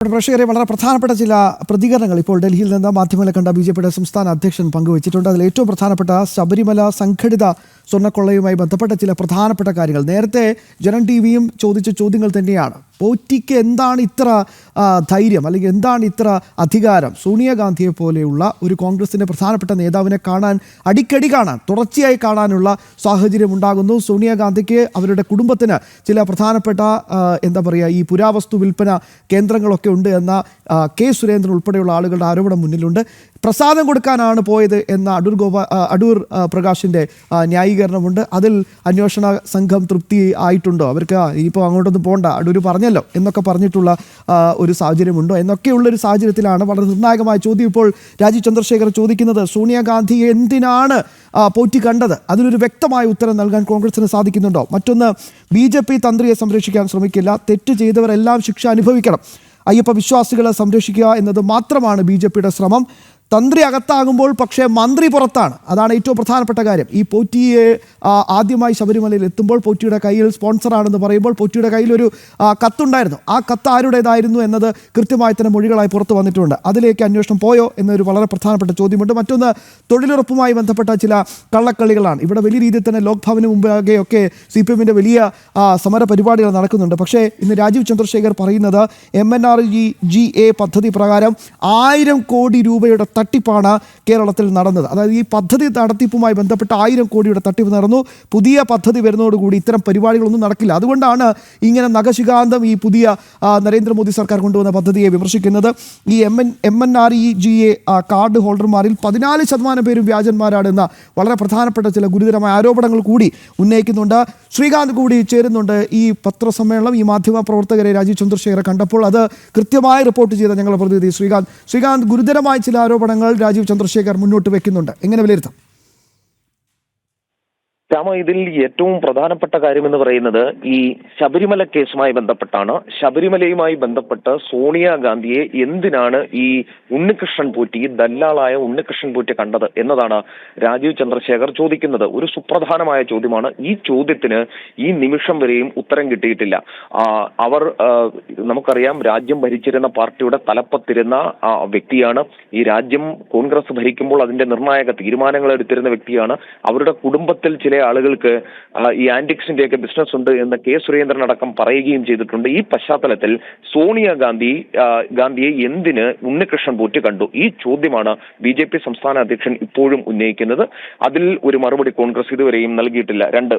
പ്രേക്ഷകരെ വളരെ പ്രധാനപ്പെട്ട ചില പ്രതികരണങ്ങൾ ഇപ്പോൾ ഡൽഹിയിൽ നിന്ന് മാധ്യമങ്ങളെ കണ്ട ബിജെപിയുടെ സംസ്ഥാന അധ്യക്ഷൻ പങ്കുവച്ചിട്ടുണ്ട്. അതിൽ ഏറ്റവും പ്രധാനപ്പെട്ട ശബരിമല സംഘടിത സ്വർണ്ണക്കൊള്ളയുമായി ബന്ധപ്പെട്ട ചില പ്രധാനപ്പെട്ട കാര്യങ്ങൾ. നേരത്തെ ജനം ടിവിയും ചോദിച്ച ചോദ്യങ്ങൾ തന്നെയാണ്. പോറ്റിക്ക് എന്താണ് ഇത്ര ധൈര്യം, അല്ലെങ്കിൽ എന്താണ് ഇത്ര അധികാരം സോണിയാഗാന്ധിയെ പോലെയുള്ള ഒരു കോൺഗ്രസിൻ്റെ പ്രധാനപ്പെട്ട നേതാവിനെ അടിക്കടി കാണാൻ, തുടർച്ചയായി കാണാനുള്ള സാഹചര്യം ഉണ്ടാകുന്നു? സോണിയാഗാന്ധിക്ക് അവരുടെ കുടുംബത്തിന് ചില പ്രധാനപ്പെട്ട ഈ പുരാവസ്തു വിൽപ്പന കേന്ദ്രങ്ങളൊക്കെ ഉണ്ട് എന്ന കെ സുരേന്ദ്രൻ ഉൾപ്പെടെയുള്ള ആളുകളുടെ ആരോപണം മുന്നിലുണ്ട്. പ്രസാദം കൊടുക്കാനാണ് പോയത് എന്ന അടൂർ പ്രകാശിൻ്റെ ന്യായീകരണമുണ്ട്. അതിൽ അന്വേഷണ സംഘം തൃപ്തി ആയിട്ടുണ്ടോ, അവർക്ക് ഇനിയിപ്പോൾ അങ്ങോട്ടൊന്നും പോകണ്ട, അടൂർ പറഞ്ഞല്ലോ എന്നൊക്കെ പറഞ്ഞിട്ടുള്ള ഒരു സാഹചര്യമുണ്ടോ എന്നൊക്കെയുള്ളൊരു സാഹചര്യത്തിലാണ് വളരെ നിർണായകമായ ചോദ്യം ഇപ്പോൾ രാജീവ് ചന്ദ്രശേഖർ ചോദിക്കുന്നത്. സോണിയാഗാന്ധിയെ എന്തിനാണ് പോറ്റി കണ്ടത്? അതിനൊരു വ്യക്തമായ ഉത്തരം നൽകാൻ കോൺഗ്രസിന് സാധിക്കുന്നുണ്ടോ? മറ്റൊന്ന്, ബി.ജെ.പി തന്ത്രിയെ സംരക്ഷിക്കാൻ ശ്രമിക്കില്ല, തെറ്റ് ചെയ്തവരെല്ലാം ശിക്ഷ അനുഭവിക്കണം, അയ്യപ്പ വിശ്വാസികളെ സംരക്ഷിക്കുക എന്നത് മാത്രമാണ് ബി.ജെ.പിയുടെ ശ്രമം. തന്ത്രി അകത്താകുമ്പോൾ പക്ഷേ മന്ത്രി പുറത്താണ്. അതാണ് ഏറ്റവും പ്രധാനപ്പെട്ട കാര്യം. ഈ പോറ്റിയെ ആദ്യമായി ശബരിമലയിൽ എത്തുമ്പോൾ പോറ്റിയുടെ കയ്യിൽ സ്പോൺസറാണെന്ന് പറയുമ്പോൾ പോറ്റിയുടെ കയ്യിലൊരു കത്തുണ്ടായിരുന്നു. ആ കത്ത് ആരുടേതായിരുന്നു എന്നത് കൃത്യമായി തന്നെ മൊഴികളായി പുറത്തു വന്നിട്ടുണ്ട്. അതിലേക്ക് അന്വേഷണം പോയോ എന്നൊരു വളരെ പ്രധാനപ്പെട്ട ചോദ്യമുണ്ട്. മറ്റൊന്ന്, തൊഴിലുറപ്പുമായി ബന്ധപ്പെട്ട ചില കള്ളക്കളികളാണ്. ഇവിടെ വലിയ രീതിയിൽ തന്നെ ലോക് ഭവന് മുമ്പാകെയൊക്കെ CPM-ന്റെ വലിയ സമര പരിപാടികൾ നടക്കുന്നുണ്ട്. പക്ഷേ ഇന്ന് രാജീവ് ചന്ദ്രശേഖർ പറയുന്നത് MNREGA പദ്ധതി പ്രകാരം 1000 കോടി രൂപയുടെ തട്ടിപ്പാണ് കേരളത്തിൽ നടന്നത്. അതായത് ഈ പദ്ധതി നടത്തിപ്പുമായി ബന്ധപ്പെട്ട 1000 കോടിയുടെ തട്ടിപ്പ് നടന്നു. പുതിയ പദ്ധതി വരുന്നതോടുകൂടി ഇത്തരം പരിപാടികളൊന്നും നടക്കില്ല. അതുകൊണ്ടാണ് ഇങ്ങനെ നഖശിഖാന്തം ഈ പുതിയ നരേന്ദ്രമോദി സർക്കാർ കൊണ്ടുവന്ന പദ്ധതിയെ വിമർശിക്കുന്നത്. ഈ MNREGA കാർഡ് ഹോൾഡർമാരിൽ 14% പേരും വ്യാജന്മാരാണെന്ന വളരെ പ്രധാനപ്പെട്ട ചില ഗുരുതരമായ ആരോപണങ്ങൾ കൂടി ഉന്നയിക്കുന്നുണ്ട്. ശ്രീകാന്ത് കൂടി ചേരുന്നുണ്ട്. ഈ പത്രസമ്മേളനം ഈ മാധ്യമ പ്രവർത്തകരെ രാജീവ് ചന്ദ്രശേഖർ കണ്ടപ്പോൾ അത് കൃത്യമായി റിപ്പോർട്ട് ചെയ്ത ഞങ്ങളുടെ പ്രതിനിധി ശ്രീകാന്ത്, ഗുരുതരമായ ചില ആരോപണങ്ങൾ രാജീവ് ചന്ദ്രശേഖർ മുന്നോട്ട് വെക്കുന്നുണ്ട്. എങ്ങനെ വിലയിരുത്താം? ഇതിൽ ഏറ്റവും പ്രധാനപ്പെട്ട കാര്യം എന്ന് പറയുന്നത് ഈ ശബരിമല കേസുമായി ബന്ധപ്പെട്ടാണ്. ശബരിമലയുമായി ബന്ധപ്പെട്ട് സോണിയാഗാന്ധിയെ എന്തിനാണ് ഈ ഉണ്ണികൃഷ്ണൻ പോറ്റി, ദല്ലാളായ ഉണ്ണികൃഷ്ണൻ പോറ്റി കണ്ടത് എന്നതാണ് രാജീവ് ചന്ദ്രശേഖർ ചോദിക്കുന്നത്. ഒരു സുപ്രധാനമായ ചോദ്യമാണ്. ഈ ചോദ്യത്തിന് ഈ നിമിഷം വരെയും ഉത്തരം കിട്ടിയിട്ടില്ല. നമുക്കറിയാം, രാജ്യം ഭരിച്ചിരുന്ന പാർട്ടിയുടെ തലപ്പത്തിരുന്ന വ്യക്തിയാണ്. ഈ രാജ്യം കോൺഗ്രസ് ഭരിക്കുമ്പോൾ അതിന്റെ നിർണായക തീരുമാനങ്ങൾ എടുത്തിരുന്ന വ്യക്തിയാണ്. അവരുടെ കുടുംബത്തിൽ ചില ആളുകൾക്ക് ഈ ആന്റിക്സിന്റെ ഒക്കെ ബിസിനസ് ഉണ്ട് എന്ന് കെ സുരേന്ദ്രൻ അടക്കം പറയുകയും ചെയ്തിട്ടുണ്ട്. ഈ പശ്ചാത്തലത്തിൽ സോണിയാഗാന്ധിയെ എന്തിന് ഉണ്ണികൃഷ്ണൻ പോറ്റി കണ്ടു? ഈ ചോദ്യമാണ് BJP സംസ്ഥാന അധ്യക്ഷൻ ഇപ്പോഴും ഉന്നയിക്കുന്നത്. അതിൽ ഒരു മറുപടി കോൺഗ്രസ് ഇതുവരെയും നൽകിയിട്ടില്ല. രണ്ട്,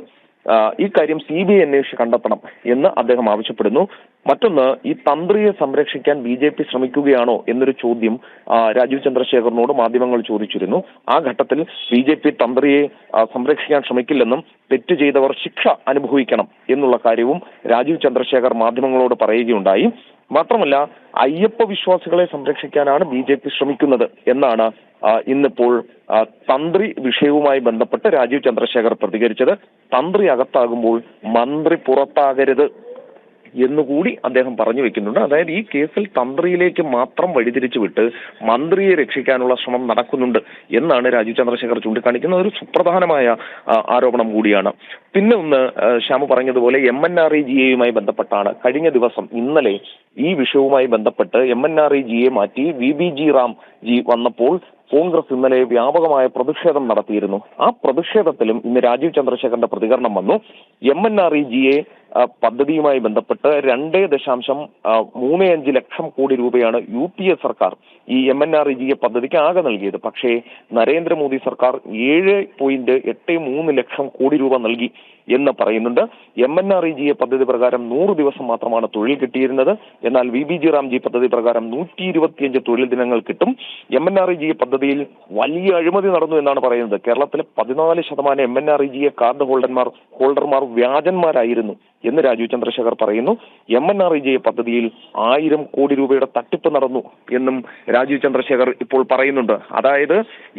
ഈ കാര്യം CBI അന്വേഷിച്ച് കണ്ടെത്തണം എന്ന് അദ്ദേഹം ആവശ്യപ്പെടുന്നു. മറ്റൊന്ന്, ഈ തന്ത്രിയെ സംരക്ഷിക്കാൻ BJP ശ്രമിക്കുകയാണോ എന്നൊരു ചോദ്യം രാജീവ് ചന്ദ്രശേഖറിനോട് മാധ്യമങ്ങൾ ചോദിച്ചിരുന്നു. ആ ഘട്ടത്തിൽ BJP തന്ത്രിയെ സംരക്ഷിക്കാൻ ശ്രമിക്കില്ലെന്നും തെറ്റ് ചെയ്തവർ ശിക്ഷ അനുഭവിക്കണം എന്നുള്ള കാര്യവും രാജീവ് ചന്ദ്രശേഖർ മാധ്യമങ്ങളോട് പറയുകയുണ്ടായി. മാത്രമല്ല, അയ്യപ്പ വിശ്വാസികളെ സംരക്ഷിക്കാനാണ് BJP ശ്രമിക്കുന്നത് എന്നാണ് ഇന്നിപ്പോൾ തന്ത്രി വിഷയവുമായി ബന്ധപ്പെട്ട് രാജീവ് ചന്ദ്രശേഖർ പ്രതികരിച്ചത്. തന്ത്രി അകത്താകുമ്പോൾ മന്ത്രി പുറത്താകരുത് എന്നുകൂടി അദ്ദേഹം പറഞ്ഞു വെക്കുന്നുണ്ട്. അതായത് ഈ കേസിൽ തന്ത്രിയിലേക്ക് മാത്രം വഴിതിരിച്ചു വിട്ട് മന്ത്രിയെ രക്ഷിക്കാനുള്ള ശ്രമം നടക്കുന്നുണ്ട് എന്നാണ് രാജീവ് ചന്ദ്രശേഖർ ചൂണ്ടിക്കാണിക്കുന്നത്. ഒരു സുപ്രധാനമായ ആരോപണം കൂടിയാണ്. പിന്നെ ഒന്ന്, ശ്യാമു പറഞ്ഞതുപോലെ MNREGA ബന്ധപ്പെട്ടാണ് കഴിഞ്ഞ ദിവസം ഇന്നലെ ഈ വിഷയവുമായി ബന്ധപ്പെട്ട് MNREGA മാറ്റി VBG റാംജി വന്നപ്പോൾ കോൺഗ്രസ് ഇന്നലെ വ്യാപകമായ പ്രതിഷേധം നടത്തിയിരുന്നു. ആ പ്രതിഷേധത്തിലും ഇന്ന് രാജീവ് ചന്ദ്രശേഖറിന്റെ പ്രതികരണം വന്നു. MNREGA പദ്ധതിയുമായി ബന്ധപ്പെട്ട് 2.35 ലക്ഷം കോടി രൂപയാണ് UPA സർക്കാർ ഈ MNREGA പദ്ധതിക്ക് ആകെ നൽകിയത്. പക്ഷേ നരേന്ദ്രമോദി സർക്കാർ 7.83 ലക്ഷം കോടി രൂപ നൽകി എന്ന് പറയുന്നുണ്ട്. MNREGA പദ്ധതി പ്രകാരം 100 ദിവസം മാത്രമാണ് തൊഴിൽ കിട്ടിയിരുന്നത്. എന്നാൽ VBG റാംജി പദ്ധതി പ്രകാരം 125 തൊഴിൽ ദിനങ്ങൾ കിട്ടും. MNREGA പദ്ധതിയിൽ വലിയ അഴിമതി നടന്നു എന്നാണ് പറയുന്നത്. കേരളത്തിലെ 14% MNREGA കാർഡ് ഹോൾഡർമാർ വ്യാജന്മാരായിരുന്നു എന്ന് രാജീവ് ചന്ദ്രശേഖർ പറയുന്നു. MNREGA പദ്ധതിയിൽ 1000 കോടി രൂപയുടെ തട്ടിപ്പ് നടന്നു എന്നും രാജീവ് ചന്ദ്രശേഖർ ഇപ്പോൾ പറയുന്നുണ്ട്. അതായത്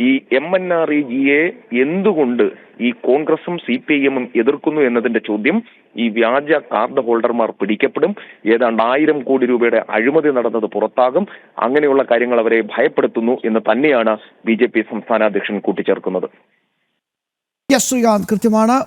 ഈ MNREGA എന്തുകൊണ്ട് ഈ കോൺഗ്രസും CPIM-ഉം എതിർക്കുന്നു എന്നതിന്റെ ചോദ്യം, ഈ വ്യാജ കാർഡ് ഹോൾഡർമാർ പിടിക്കപ്പെടും, ഏതാണ്ട് 1000 കോടി രൂപയുടെ അഴിമതി നടന്നത് പുറത്താകും, അങ്ങനെയുള്ള കാര്യങ്ങൾ അവരെ ഭയപ്പെടുത്തുന്നു എന്ന് തന്നെയാണ് BJP സംസ്ഥാന അധ്യക്ഷൻ കൂട്ടിച്ചേർക്കുന്നത്. ശ്രീകാന്ത്, കൃത്യമാണ്.